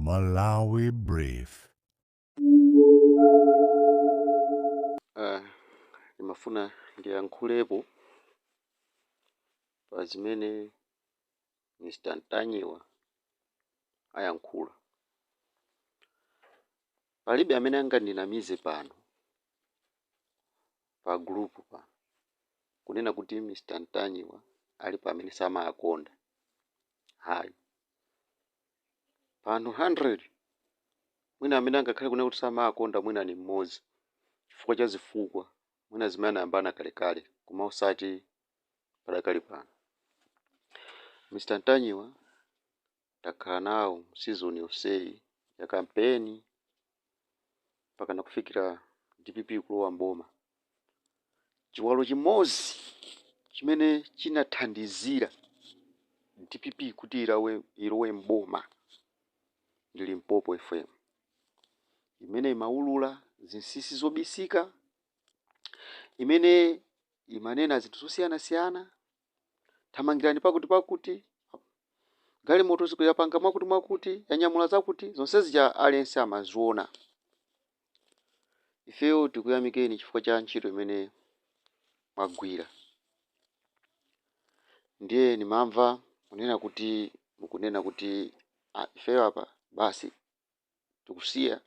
Malawi Brief. Nimafuna ndiyankhulepo pa zimene Mr. Ntanyiwa ayankhula. Palibe amene angandinamize pano pa group pa kunena kuti Mr. Ntanyiwa ali pamene samakonda. Hayi. Pano 100 mwina amene angakhale kunena kuti samakonda mwina ni mmodzi chifukwa cha zifukwa mwina zimene anayambana kalekale koma usati padakali pano. Mr. Ntanyiwa takhala nawo season yonseyi ya kampeni mpaka nakufikira DPP kulowa mboma. Chiwalo chimodzi chimene chinathandizira DPP kuti ilowe mboma ndi Limpopo FM, imene imaulula zinsinsi zobisika, imene imanena zinthu zosiyana-siyana, thamangirani pakuti galimoto zikuyapanga mwakuti yanyamula zakuti zonse zija aliyense amaziona. Ifeyo tikuyamikeni chifukwa cha ntchito imene mwagwira. Ndiye nimamva mukunena kuti ifeyo apa basi tikusiya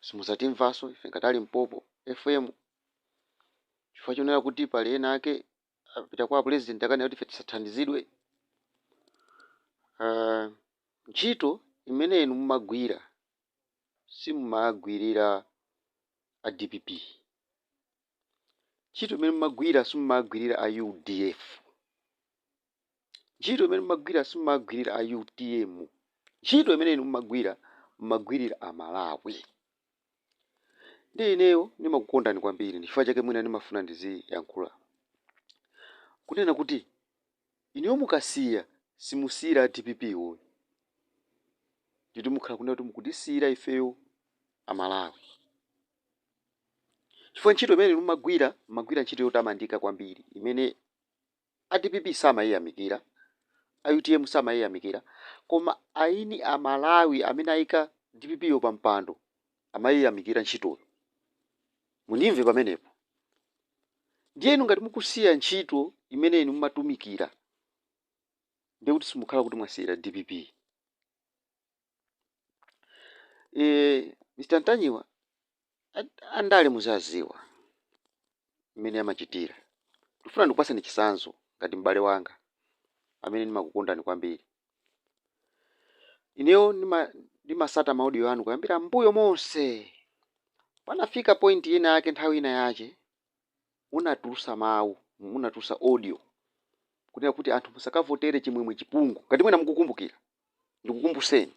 simuzatimvaso ife ngati Limpopo FM chifukwa chonena kuti pali ena ake apita kwa president akanena kuti ife tisathandizidwe. Ntchito imene inu mumagwira simumagwirira a DPP. Ntchito imene mumagwira simumagwirira a UDF. Ntchito imene mumagwira simumagwirira a UTM. Ntchito imene inu mumagwirira a Malawi. Ndi ineyo nimakukondani kwambiri ndifukwa chake mwina nimafuna ndiziyankhula kunena kuti ineyo mukasiya simusiyira DPP uyu nditi mukhala kunena kuti mukutisiyira ifeyo a Malawi. Chifukwa ntchito imene mumagwira ntchito yotamandika kwambiri imene a DPP samayiyamikira, a UTM samayiyamikira, koma aini a Malawi amene ayika DPP yo pa mpando amayiyamikira ntchitoyo. Munimve pamenepo. Ndiye inu ngati mukusiya ntchito imene inu mumatumikira ndiye kuti simukhala kuti mwasiyira DPP. Mr. Ntanyiwa andale muzaziwa imene amachitira. Ndifuna ndikupaseni chisanzo ngati m'bale wanga amene nimakukondani kwambiri. Ineyo ndimasata maudio anu kuyambira mbuyo monse. Panafika point ina yake nthawi ina yache munatulusa mawu, munatulusa audio kunena kuti anthu musakavotere chimwemwe chipungu. Ngati mwina mukukumbukira ndikukumbuseni.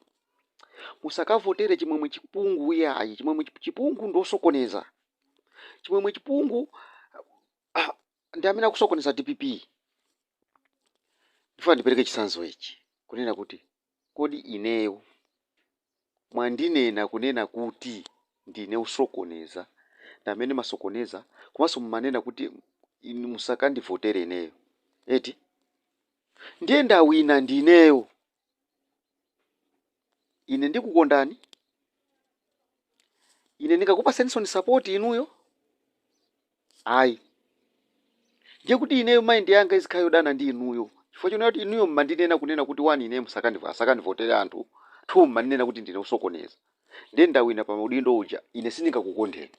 Musakavotere chimwemwe chipungu iyayi, chimwemwe chipungu ndosokoneza. Chimwemwe chipungu ndi amene akusokoneza DPP. Ndifuna ndipereke chisanzo ichi kunena kuti kodi ineyo mwandinena kunena kuti ndine usokoneza na amene masokoneza komanso mmanena kuti inu musakandivotere ineyo. Eti ndiye ndawina ndineyo. Ine ndikukondani. Ine ndingakupaseni support inuyo. Ayi. Ndiye kuti ineyo mind yanga izikhayo dana ndi inuyo. Chifukwa chonena kuti inuyo mmandinena kunena kuti wani ine musakandivotere anthu. 2 mmandinena kuti ndine usokoneza. Ndiye ndawina pa udindo uja ine sindingakukondeni.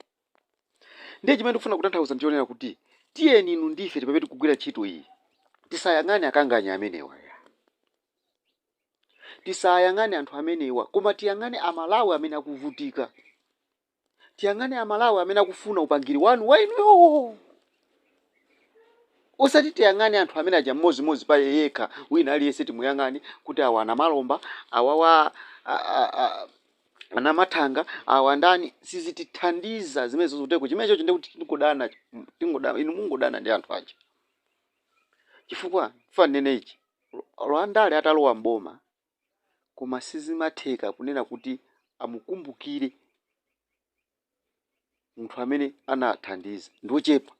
Ndiye chimene ndikufuna kutanthauza ndionera kuti tiyeni inu ndife tipamene tikugwira ntchito iyi. Tisayang'ane akanganya amenewa. Tisayang'ane anthu amenewa koma tiyang'ane a Malawi amene akuvutika. Tiyang'ane a Malawi amene akufuna upangiri wanu wa inuyo. Osati tiyang'ane anthu amene aja mmodzi pa yekha wina aliyense timuyang'ane kuti awa ana malomba awawa ana mathanga awa ndani sizitithandiza zimene zozoteko chimenecho ndi kuti tingodana inu mungodana ndi anthu aja. Chifukwa fa nene ichi Rwandale atalowa mboma koma sizimatheka kunena kuti amukumbukire munthu amene anathandiza ndochepa.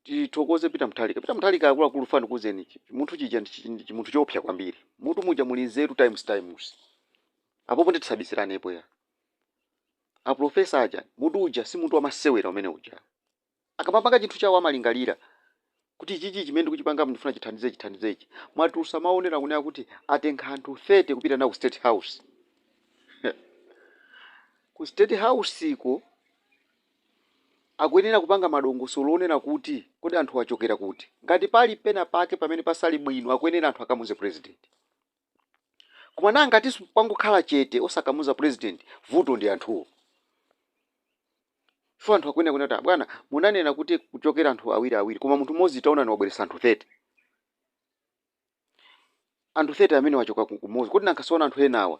tithokoze Peter Mutharika akuluakulu fani kuzeni munthu chija ndi munthu chopsa kwambiri. Munthu muja muli nzeru times. Apopo tisabisiranepo ya. A professor aja munthu uja si munthu wamasewera umene uja. Akamapanga chinthu chawo amalingalira kuti chichi chimene ndikuchipanga ndifuna chithandize ichi. Mwatulutsa maonera kunena kuti atenga anthu 30 kupita nawo ku State House. Ku State House iko akuyenera kupanga madongosolo onena kuti kodi anthu achokera kuti. Ngati pali pena pake pamene pasali bwino akuyenera anthu akamuze president. Koma nanga ngati pangokhala chete osakamuza president, vuto ndi anthuwo. Fo anthu akuyenera kunena bwana munanena kuti kuchokera anthu awiri koma munthu mmodzi taona ni wabweresa anthu 30. Anthu 30 amene wachoka kumodzi kuti nankasona anthu enawa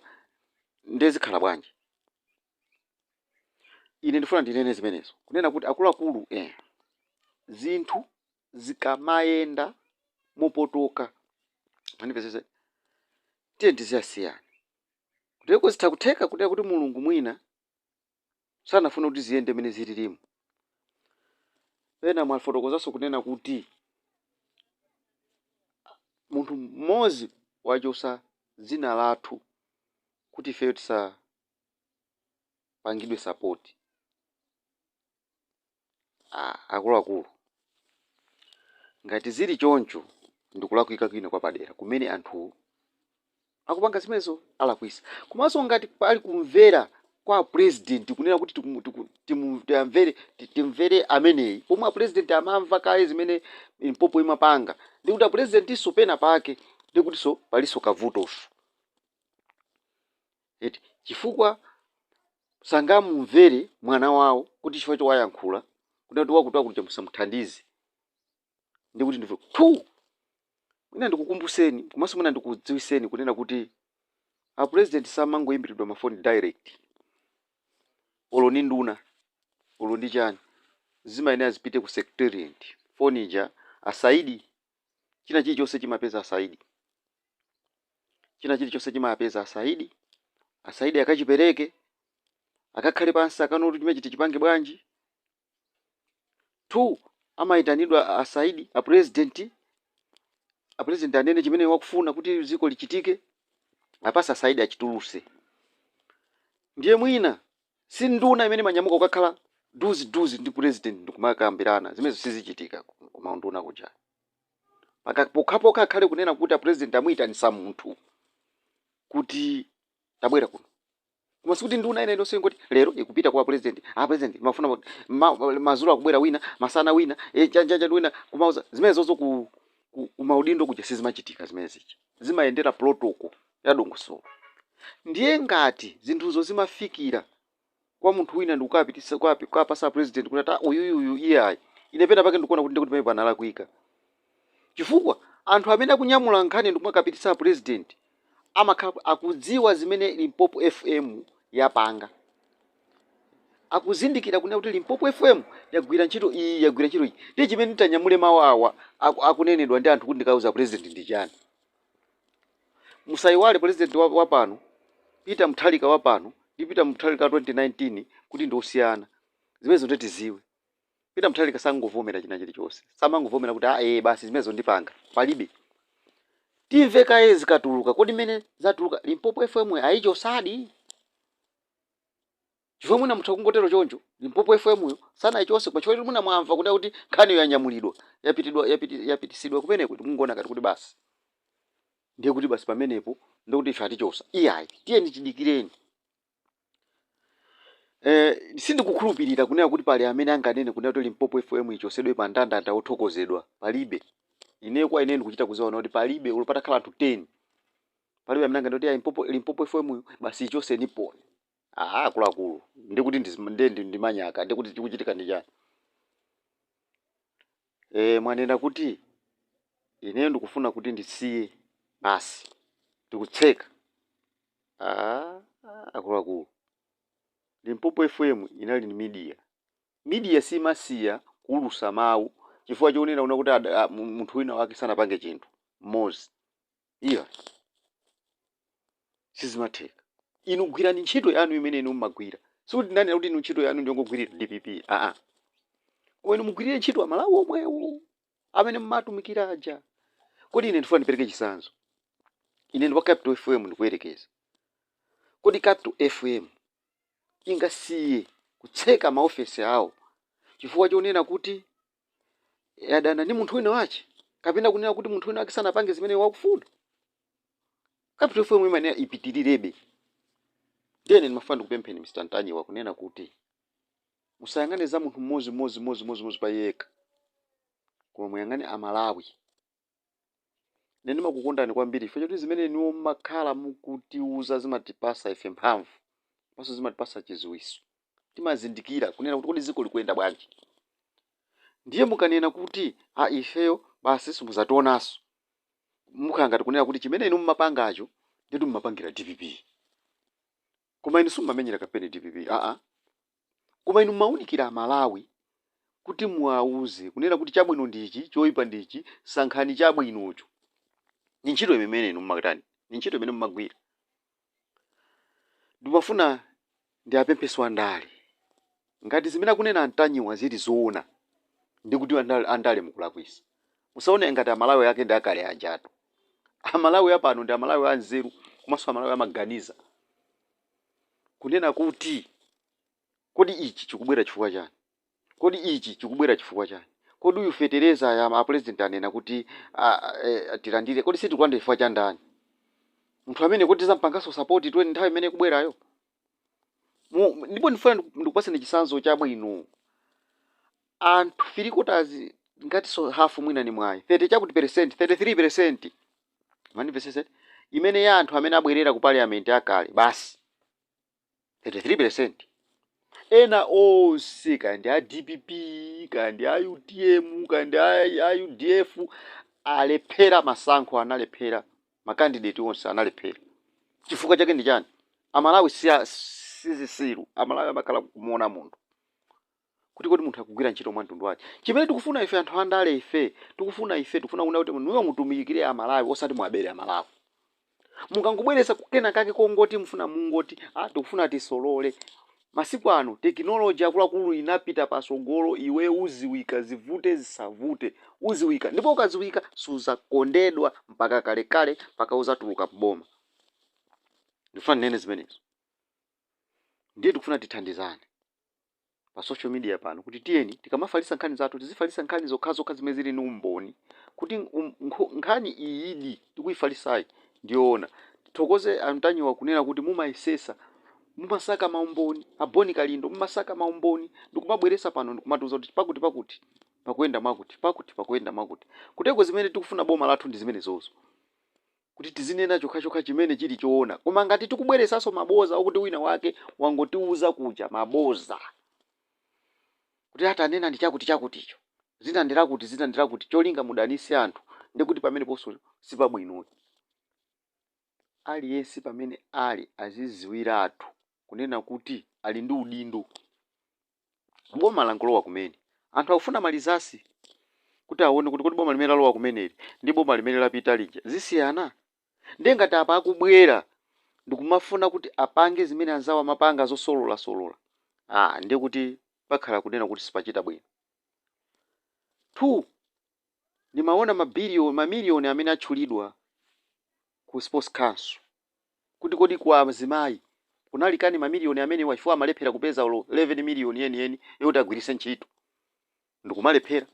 ndezikhala bwanji. Ine ndifuna ndinene zimenezo kunena kuti akuluakulu zinthu zikamayenda mopotoka manipezese tiye ndiziyasiyana kuteko zitakutheka kuti mulungu mwina sanafuna kuti ziyende mene zililimu. Pena mwafotokozaso kunena kuti munthu mmodzi wachosa dzina lathu kuti ifeyo tisapangidwe support. Akuluakulu ngati zili choncho ndikulakwika kwina kwa padera kumene anthu akupanga zimenezo alakwisa. Komanso ngati pali kumvera kwa president kunena kuti timvere ameneyi pomwe a president amamva kale zimene Limpopo imapanga ndi kuti a president iso pena pake ndi kuti so paliso kavutoso. Chifukwa sangamumvere mwana wawo kuti chifukwa cho wayankhula kuti wakutoa kuti musamuthandize ndi kuti ndife mwina ndikukumbuseni komanso mwina ndikudziwiseni kunena kuti a president samangoyimbiridwa mafoni direct olo ni nduna olo ndi chani zimayenera zipite ku secretariat foni ija asaidi china chilichonse chimapeza asaidi asaidi akachipereke akakhale pansi akanoti chimene chipange bwanji. 2 amaitanidwa asaidi a president anene chimene wakufuna kuti ziko lichitike apasa asaidi achituluse. Ndiye mwina si nduna imene manyamuka ukakhala duzi ndi president ndikumakambirana zimene sizichitika kuma nduna kuja. Pakapokha akhale kunena kuti a president amuyitanisa munthu kuti tabwera kuno. Koma sikuti nduna ine ndonse ngoti lero ikupita kwa president. President mafuna mazulu akubwera wina, masana wina, janja wina kumauza zimene zozo ku maudindo kuja sizimachitika zimene zichi. Zimayendera protocol ya dongosolo. Ndiye ngati zinthuzo zimafikira kwa munthu wina ndikukapitisa kwa pasa president kunata uyu iyayi. Ine pena pake ndikuona kuti ndikuti pana lakwika. Chifukwa anthu amene akunyamula nkhani ndikumapitisa president amakhala akudziwa zimene Limpopo FM yapanga. Akuzindikira kunena kuti Limpopo FM yagwira ntchito iyi. Ndiye chimene tanyamule mawawa akunenedwa ndi anthu kuti ndikauza president ndi chani. Musaiwale president wapano Peter Mutharika wapano ndi Peter Mutharika 2019 kuti ndosiyana. Zimenezo ndetiziwe. Peter Mutharika sangovomera china chilichonse. Samangovomera kuti basi zimenezo ndipanga. Palibe. Timve kaye zikatuluka kodi mene zatuluka Limpopo FM ayichosadi. Chifukwa mwina mutha kungotero choncho Limpopo FM yo sana ichonse kwa chifukwa mwina mwamva kuti nkhani yanyamulidwa yapitisidwa kumene kuti mungona kati kuti basi. Ndiye kuti basi pamenepo ndikuti ife atichosa. Iyayi tiye ndichidikireni. Sindikukhulupirira kunena kuti pali amene anganene kunena kuti Limpopo FM ichosedwe pa ndandanda othokozedwa. Palibe. Ine kwa ine ndikuchita kuziona kuti palibe ulipata khala anthu 10. Palibe amene anganene kuti Limpopo FM basi ichose nipo. Akuluakulu ndikuti ndimanyaka ndikuti chikuchitika ndi chani. Mwanena kuti ine ndikufuna kuti ndisiye basi ndikutseka. Akuluakulu Limpopo FM inali ni media simasiya kulusa mawu chifukwa chonena una kuti munthu wina wake sanapange chinthu mmodzi. Iyo sizimatheka. Inu gwirani ntchito yanu imene inu mmagwira. Sikuti ndani kuti ntchito yanu ndiyongogwirira DPP. koma inu mugwirire ntchito amalawi omwewo amene mmatumikira aja. Kodi ine ndifuna ndipereke chitsanzo, ine ndi wa Capital FM ndikuyerekeza. Kodi Capital FM ingasiye kutseka maofesi awo chifukwa chonena kuti yadana ndi munthu wina wache, kapena kunena kuti munthu wina wake sanapange zimene wakufuna? Capital FM imene ipitilirebe. Ndiye ndimafuna ndikupempheni Mr. Ntanyiwa kunena kuti musayang'ane za munthu mmodzi pa yekha, koma muyang'ane amalawi. Ine ndimakukondani kwambiri chifukwa choti zimene niwo mmakhala mukutiuza zimatipasa ife mphamvu, paso zimatipasa chiziwiso. Timazindikira kunena kuti kodi ziko likuyenda bwanji. Ndiye mukanena kuti ifeyo basi simuzationanso, mukangati kunena kuti chimene inu mmapangacho nditu mmapangira DPP, koma inu simmamenyera kampeni DPP. Koma inu maunikira amalawi kuti muauze kunena kuti chabwino ndichi, choyipa ndichi, sankhani chabwinocho. Ni ntchito imene inu mmakatani, ni ntchito imene mmagwira. Ndimafuna ndiapempheso andale, ngati zimene akunena Ntanyiwa zili zoona, ndikuti andale mukulakwisa. Musaone ngati amalawi yake ndi akale ajatu. Amalawi apano ndi amalawi anzeru, komanso amalawi amaganiza kunena kuti kodi ichi chikubwera chifukwa chani, kodi ichi chikubwera chifukwa chani, kodi uyu fetereza ya president anena kuti tilandire, kodi sitikulandira chifukwa cha ndani? Munthu amene kuti zampangaso support tweni nthawi imene kubwerayo. Ndipo ndifuna ndikupaseni chitsanzo chabwino. Anthu firikotazi ngati so hafu mwina ni mwayi 30 chakuti percent, 33% manifestation imene ya anthu amene abwerera ku parliament akale basi 33%. Ena onse kandi a DPP, kandi a UTM, kandi a UDF alephera masankho, analephera makandidate onse analephera. Chifukwa chake ndi chani? Amalawi sizisiru, amalawi amakhala kumuona munthu kuti kodi munthu akugwira ntchito mwa mtundu wake. Chimene tikufuna ife anthu andale ife, tikufuna kuna kuti munthu mutumikire amalawi osati mwabere amalawi. Mukangobweresa kukena kake kongoti mfuna mungoti tikufuna tisolole. Masiku ano technology akuluakulu inapita pasogolo, iwe uziwika zivute zisavute, uziwika ndipo ukaziwika suzakondedwa mpaka kalekale mpaka uzatuluka kuboma. Ndifuna nene zimenezo. Ndiye tikufuna tithandizane pa social media pano kuti tiyeni tikamafalisa nkhani zathu tizifalisa nkhani zokhazo zimene zili ni umboni kuti nkhani iyidi tikuyifalisayi ndiona. Tithokoze Ntanyiwa kunena kuti mumayisesa, mumasaka maumboni, aboni kalindo mumasaka maumboni, ndikumabweresa pano ndikumatuza kuti pakuti pakuyenda mwakuti, pakuyenda mwakuti. Kuteko zimene tikufuna boma lathu ndi zimene zozo, kuti tizinena chokha chimene chili choona. Koma ngati tikubweresaso maboza okuti wina wake wangotiuza kuja maboza kuti atanena ndi chakuticho, zinandira kuti cholinga mudanise anthu, ndikuti pamene poso sipabwino. Aliyense pamene ali aziziwira athu kunena kuti ali ndi udindo. Boma lankolowa kumene anthu akufuna malizasi kuti aone kuti kodi boma limene lalowa kumeneli ndi boma limene lapita lija zisiyana. Ndiye ngati apa akubwera ndikumafuna kuti apange zimene anzawo amapanga zosolola, ndiye kuti pakhala kunena kuti sipachita bwino. 2 ndimaona mamiliyoni amene atchulidwa ku sports council kuti kodi kwa azimayi kunali kani mamiliyoni amene wachifua amalephera kupeza 11 miliyoni yeni yoti agwirise ntchito ndikumalephera.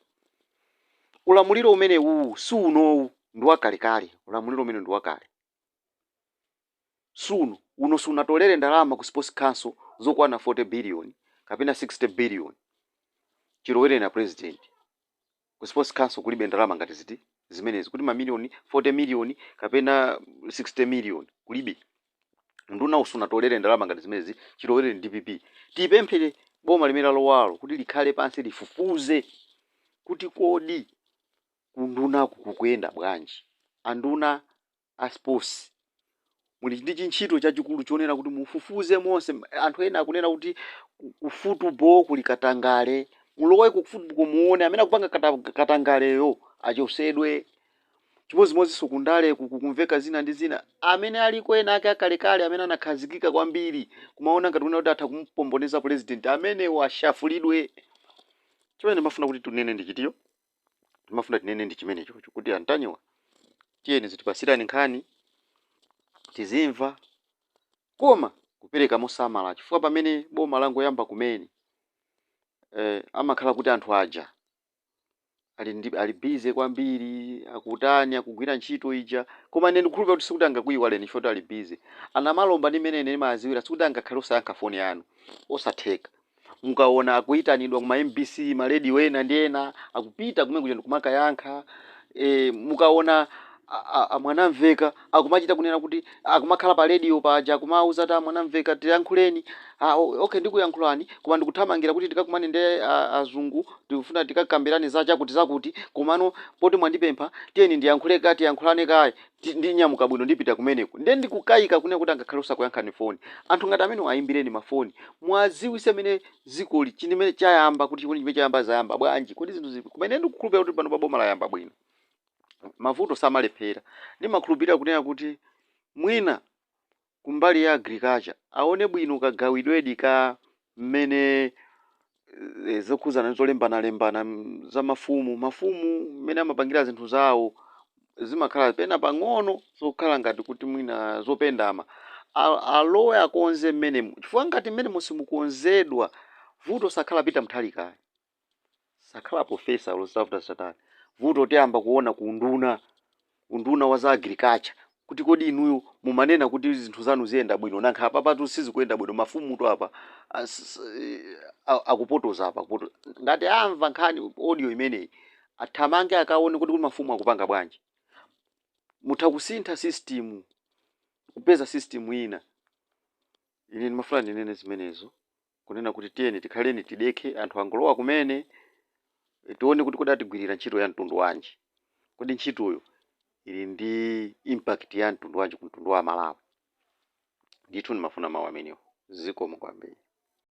Ulamuliro umene si unowu ndi wakalekale, ulamuliro umene ndi wakale. Suno uno sunatolere ndalama ku sports council zokwana 40 billion kapena 60 billion chilowere na president. Ku sports council kulibe ndalama ngati ziti zimenezi kuti mamiliyoni 40 million kapena 60 million kulibe. Nduna usunatolere ndalama ngati zimenezi chilowere ndi DPP. Tipemphere boma limene lalowalo kuti likhale pansi lifufuze kuti kodi kunduna kukuyenda bwanji. Anduna a sports muli ndi ntchito chachikulu chonena kuti mufufuze monse. Anthu ena akunena kuti ku football kuli katangale, mulowe ku football muone amene akupanga katangaleyo achosedwe. Chimozimozi sokundale kukumveka zina ndi zina amene aliko ena ake akalekale amene anakhazikika kwambiri kumaona ngati kunena kuti atha kumpomboneza president amene washafulidwe. chimene ndimafuna kuti tunene ndi chitiyo, ndimafuna tinene ndi chimene chocho kuti antanyowa tiyeni zitipasirani nkhani tizimva koma kupereka mosamala, chifukwa pamene boma langoyamba kumene amakhala kuti anthu aja ali busy kwambiri, akutani akugwira ntchito ija, koma ine ndikukhulupirira kuti sikuti angakuyiwaleni chifukwa kuti ali busy. Anamalomba ndi mmene ine maziwira sikuti angakhale osayankha foni yanu, osatheka. Mukaona akuyitanidwa kuma MBC maledi ena ndi ena akupita kumene kuja ndikumakayankha, mukaona amwanamveka akumachita kunena kuti akumakhala pa radio paja akumauza ta mwanamveka tiyankhuleni, okay ndikuyankhulani koma ndikuthamangira kuti tikakumane ndi azungu tikufuna tikakambirani zakuti komano poti mwandipempha tiyeni ndiyankhule tiyankhulane kaye ndinyamuka bwino ndipita kumeneko. Ndiye ndikukayika kunena kuti angakhale osakuyankhani foni. Anthu ngati amene ayimbireni mafoni mwaziwise mene zikoli chimene chayamba kuti chimene chayamba zayamba bwanji kuti zinthu zipi kumene ndikukhulupirira kuti pano pa boma layamba bwino. Mavuto samalephera. Ndimakhulupirira kunena kuti mwina kumbali ya agriculture aone bwino kagawidwedi ka mmene zokhuzana zolembana za mafumu mmene amapangira zinthu zawo zimakhala pena pang'ono zokhala ngati kuti mwina zopendama alowe akonze mmene, chifukwa ngati mmene musimukonzedwa vuto sakhala pita mthali kale, sakhala profesa losafuta satani, vuto tiyamba kuona unduna wa za agriculture kuti kodi inuyo mumanena kuti zinthu zanu ziyenda bwino nankha apa patu sizikuyenda bwino, mafumu to apa akupotoza apa ngati amva nkhani audio imeneyi athamange akaone kuti mafumu akupanga bwanji. Mutha kusintha system kupeza system ina. Ine ndimafuna ndinene zimenezo kunena kuti tiyeni tikhaleni tidekhe anthu angolowa kumene tione kuti kodi atigwirira ntchito ya mtundu wanji, kodi ntchitoyo ili ndi impact ya mtundu wanji ku mtundu wa Malawi. Ndithu ndimafuna mawu amenewo zikomo kwambiri.